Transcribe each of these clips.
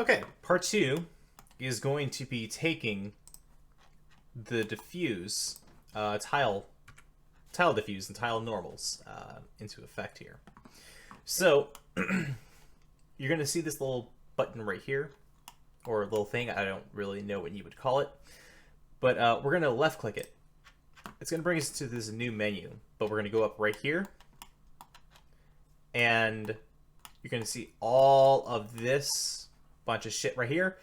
Okay, part 2 is going to be taking the diffuse tile diffuse and tile normals into effect here. So you're going to see this little button right here, or a little thing. I don't really know what you would call it, but we're going to left click it. It's going to bring us to this new menu, but we're going to go up right here, and you're going to see all of this bunch of shit right here.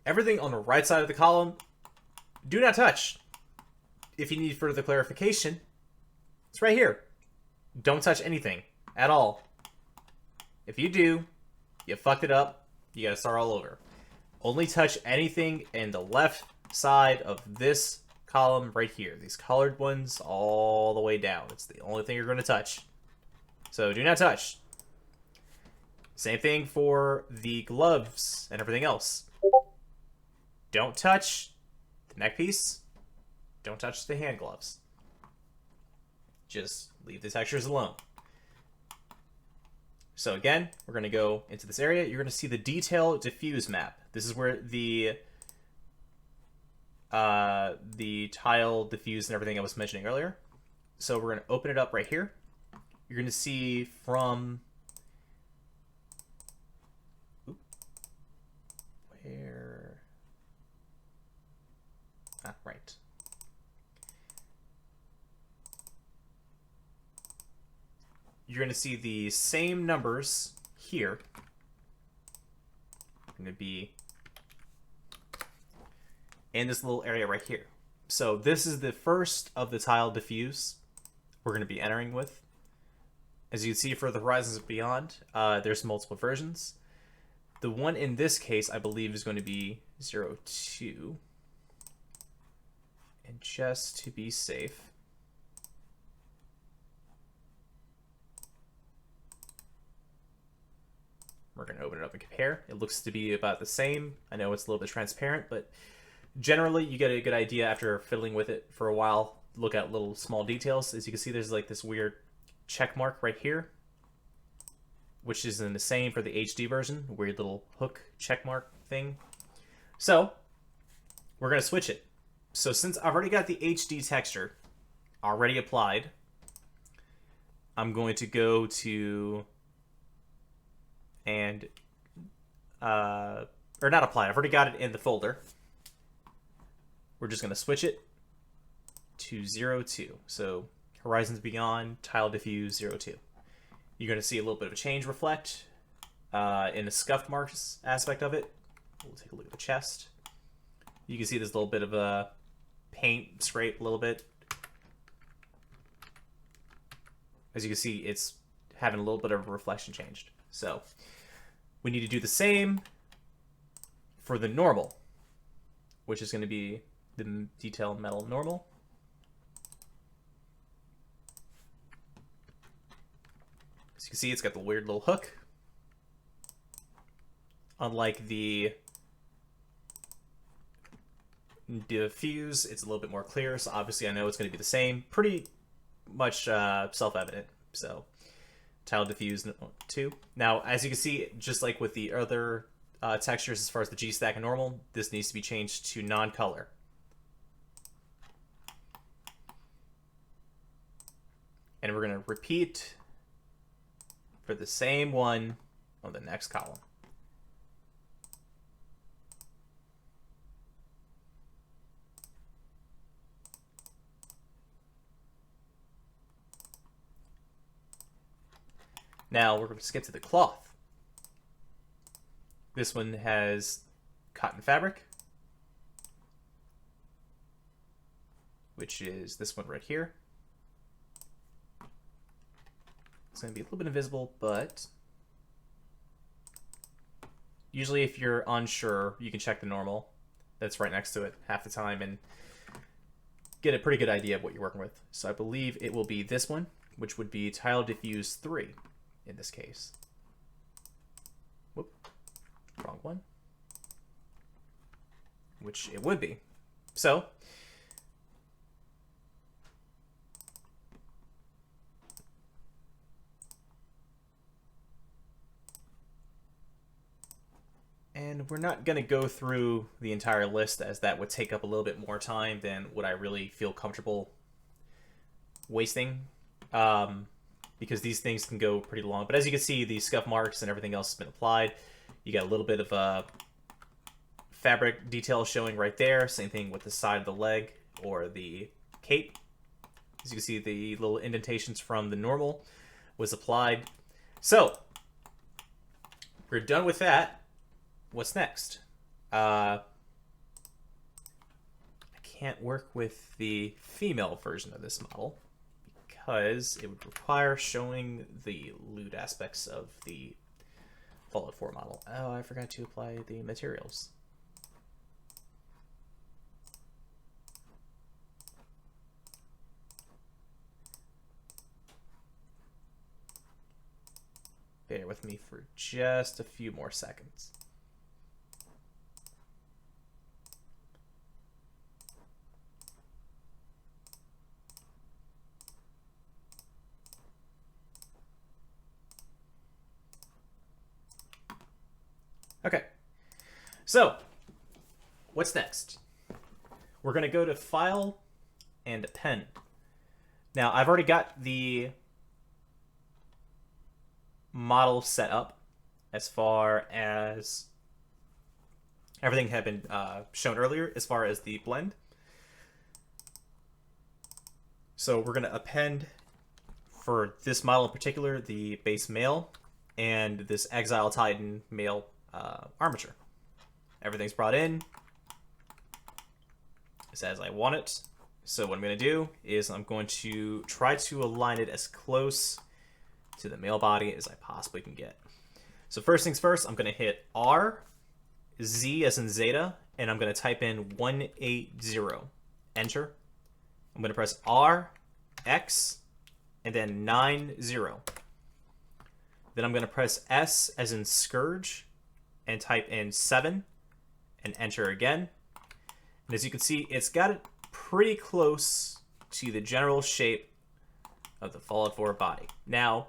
Everything on the right side of the column, do not touch. If you need further clarification, it's right here. Don't touch anything at all. If you do, you fucked it up. You gotta start all over. Only touch anything in the left side of this column right here. These colored ones all the way down. It's the only thing you're going to touch. So do not touch. Same thing for the gloves and everything else. Don't touch the neck piece. Don't touch the hand gloves. Just leave the textures alone. So again, we're going to go into this area. You're going to see the detail diffuse map. This is where the tile diffuse and everything I was mentioning earlier. So we're going to open it up right here. You're going to see from where? Right. You're going to see the same numbers here. Going to be in this little area right here. So this is the first of the tile diffuse we're going to be entering with. As you can see for the Horizons Beyond, there's multiple versions. The one in this case, I believe, is going to be 02. And just to be safe, we're going to open it up and compare. It looks to be about the same. I know it's a little bit transparent, but generally you get a good idea after fiddling with it for a while. Look at little small details. As you can see, there's like this weird check mark right here, which is in the same for the HD version, weird little hook check mark thing. So we're going to switch it. So since I've already got the HD texture already applied, I'm going to go to and or not applied. I've already got it in the folder. We're just going to switch it to 02. So Horizons Beyond Tile Diffuse 02. You're going to see a little bit of a change reflect in the scuff marks aspect of it. We'll take a look at the chest. You can see there's a little bit of a paint scrape a little bit. As you can see, it's having a little bit of a reflection changed. So we need to do the same for the normal, which is going to be the detail metal normal. As you can see, it's got the weird little hook. Unlike the diffuse, it's a little bit more clear, so obviously I know it's going to be the same. Pretty much self-evident. So tile diffuse 2. Now, as you can see, just like with the other textures as far as the G-stack and normal, this needs to be changed to non-color. And we're going to repeat for the same one on the next column. Now we're going to skip to the cloth. This one has cotton fabric, which is this one right here. It's going to be a little bit invisible, but usually if you're unsure, you can check the normal that's right next to it half the time and get a pretty good idea of what you're working with. So I believe it will be this one, which would be Tile Diffuse 3 in this case. Whoop, wrong one. Which it would be. So And we're not going to go through the entire list, as that would take up a little bit more time than what I really feel comfortable wasting. Because these things can go pretty long. But as you can see, the scuff marks and everything else has been applied. You got a little bit of fabric detail showing right there. Same thing with the side of the leg or the cape. As you can see, the little indentations from the normal was applied. So, we're done with that. What's next? I can't work with the female version of this model because it would require showing the lewd aspects of the Fallout 4 model. Oh, I forgot to apply the materials. Bear with me for just a few more seconds. Okay, so what's next? We're going to go to File and Append. Now, I've already got the model set up as far as everything had been shown earlier as far as the blend. So we're going to append, for this model in particular, the base male and this Exile Titan male armature. Everything's brought in. It's as I want it. So what I'm going to do is I'm going to try to align it as close to the male body as I possibly can get. So first things first, I'm going to hit R, Z as in Zeta, and I'm going to type in 180. Enter. I'm going to press R, X, and then 90. Then I'm going to press S as in Scourge and type in 7 and enter again. And as you can see, it's got it pretty close to the general shape of the Fallout 4 body. Now,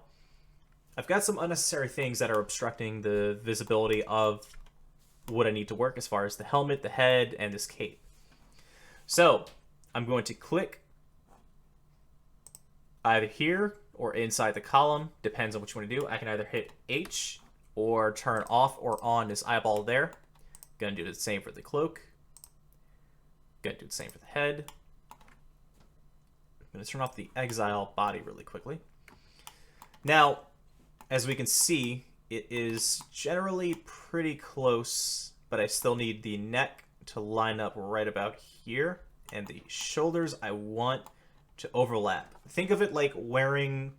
I've got some unnecessary things that are obstructing the visibility of what I need to work as far as the helmet, the head, and this cape. So, I'm going to click either here or inside the column, depends on what you want to do. I can either hit H or turn off or on this eyeball there. Gonna do the same for the cloak. Gonna do the same for the head. I'm gonna turn off the Exile body really quickly. Now, as we can see, it is generally pretty close, but I still need the neck to line up right about here, and the shoulders I want to overlap. Think of it like wearing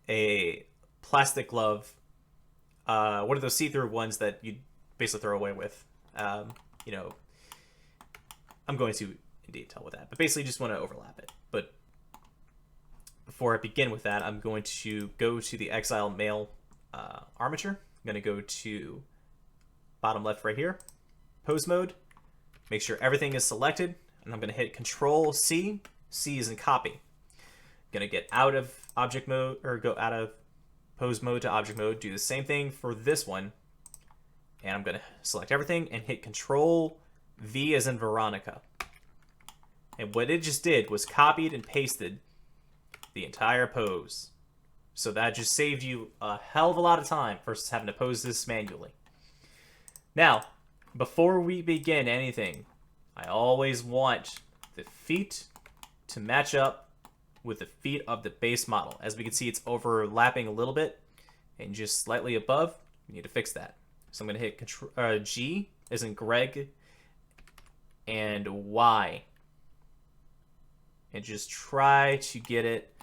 a plastic glove. What are those see-through ones that you basically throw away with? You know, I'm going to in detail with that, but basically just want to overlap it. But before I begin with that, I'm going to go to the Exile Male armature. I'm going to go to bottom left right here, pose mode, make sure everything is selected, and I'm going to hit Control C. C is in copy. I'm going to get out of object mode, or go out of pose mode to object mode, do the same thing for this one, and I'm going to select everything and hit Control V as in Veronica. And what it just did was copied and pasted the entire pose. So that just saved you a hell of a lot of time versus having to pose this manually. Now, before we begin anything, I always want the feet to match up with the feet of the base model. As we can see, it's overlapping a little bit and just slightly above. We need to fix that. So I'm going to hit Control G as in Greg and Y. And just try to get it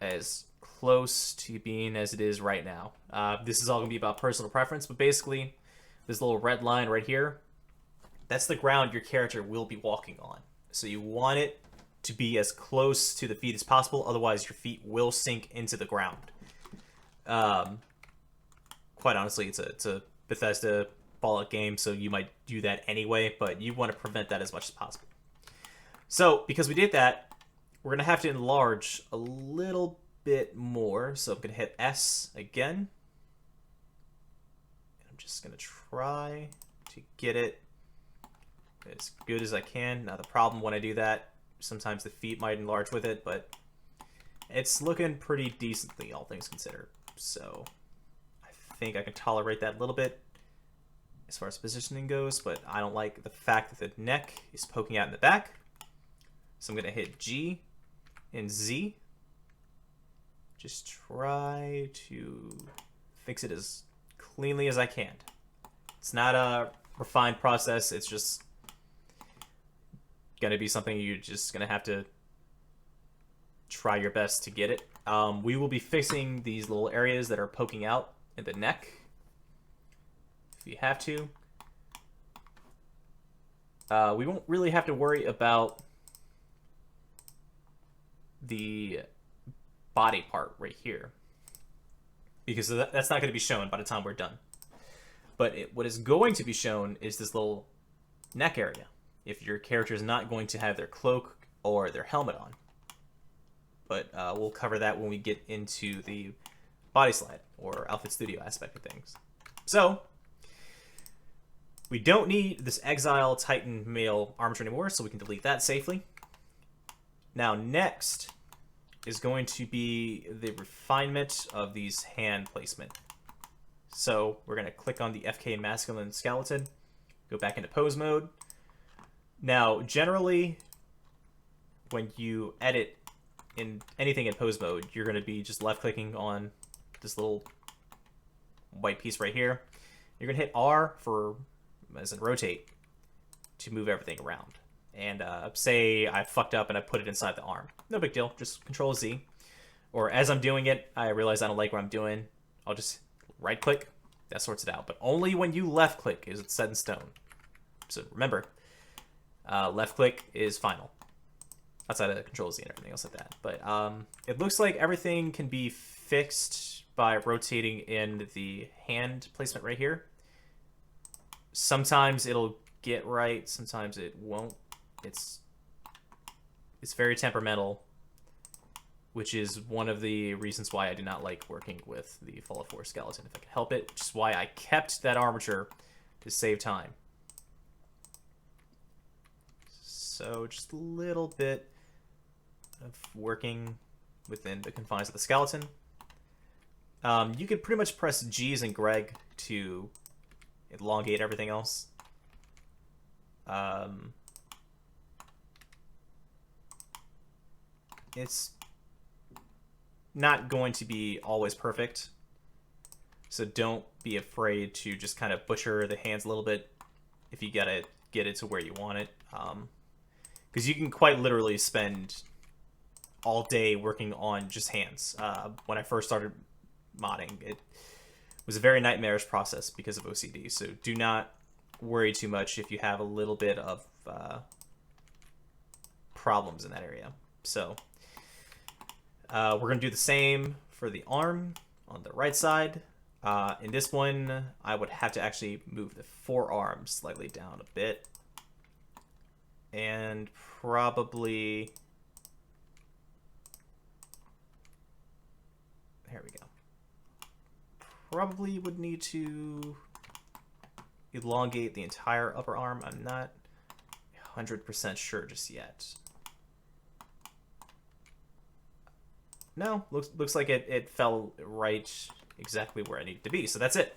as close to being as it is right now. This is all going to be about personal preference, but basically, this little red line right here, that's the ground your character will be walking on. So you want it to be as close to the feet as possible, otherwise your feet will sink into the ground. Quite honestly, it's a Bethesda Fallout game, so you might do that anyway, but you want to prevent that as much as possible. So, because we did that, we're going to have to enlarge a little bit more. So I'm going to hit S again. I'm just going to try to get it as good as I can. Now the problem when I do that, sometimes the feet might enlarge with it, but it's looking pretty decently, all things considered. So I think I can tolerate that a little bit as far as positioning goes, but I don't like the fact that the neck is poking out in the back. So I'm going to hit G and Z. Just try to fix it as cleanly as I can. It's not a refined process. It's just going to be something you're just going to have to try your best to get it. We will be fixing these little areas that are poking out in the neck if you have to. We won't really have to worry about the body part right here, because that's not going to be shown by the time we're done. But what is going to be shown is this little neck area, if your character is not going to have their cloak or their helmet on. But we'll cover that when we get into the body slide or outfit studio aspect of things. So we don't need this Exile Titan male armature anymore, so we can delete that safely. Now next is going to be the refinement of these hand placement. So we're going to click on the FK masculine skeleton, go back into pose mode. Now generally when you edit in anything in pose mode, you're going to be just left clicking on this little white piece right here. You're going to hit R for, as in rotate, to move everything around. And say I fucked up and I put it inside the arm. No big deal, just Control Z. Or as I'm doing it, I realize I don't like what I'm doing, I'll just right click, that sorts it out. But only when you left click is it set in stone. So remember, left click is final. Outside of Control Z and everything else like that. But it looks like everything can be fixed by rotating in the hand placement right here. Sometimes it'll get right, sometimes it won't. It's very temperamental, which is one of the reasons why I do not like working with the Fallout 4 skeleton if I can help it, which is why I kept that armature to save time. So just a little bit of working within the confines of the skeleton. You can pretty much press G's and Greg to elongate everything else. It's not going to be always perfect, so don't be afraid to just kind of butcher the hands a little bit if you gotta get it to where you want it, because you can quite literally spend all day working on just hands. When I first started modding, it was a very nightmarish process because of OCD, so do not worry too much if you have a little bit of problems in that area. So we're going to do the same for the arm on the right side. In this one, I would have to actually move the forearm slightly down a bit. And probably... There we go. Probably would need to elongate the entire upper arm. I'm not 100% sure just yet. No, looks like it fell right exactly where I needed to be. So that's it.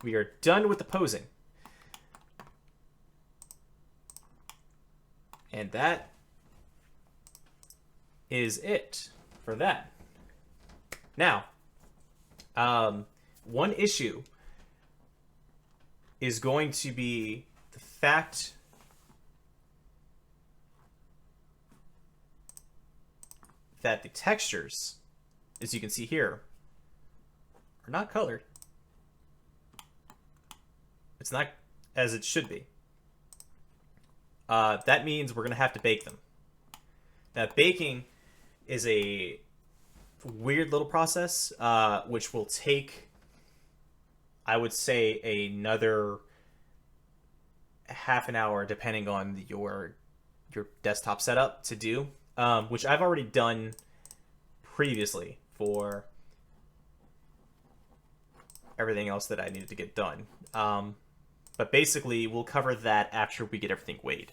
We are done with the posing. And that is it for that. Now, one issue is going to be the fact that the textures, as you can see here, are not colored. It's not as it should be. That means we're going to have to bake them. Now, baking is a weird little process, which will take, I would say, another half an hour, depending on your desktop setup, to do. Which I've already done previously for everything else that I needed to get done. But basically, we'll cover that after we get everything weighed.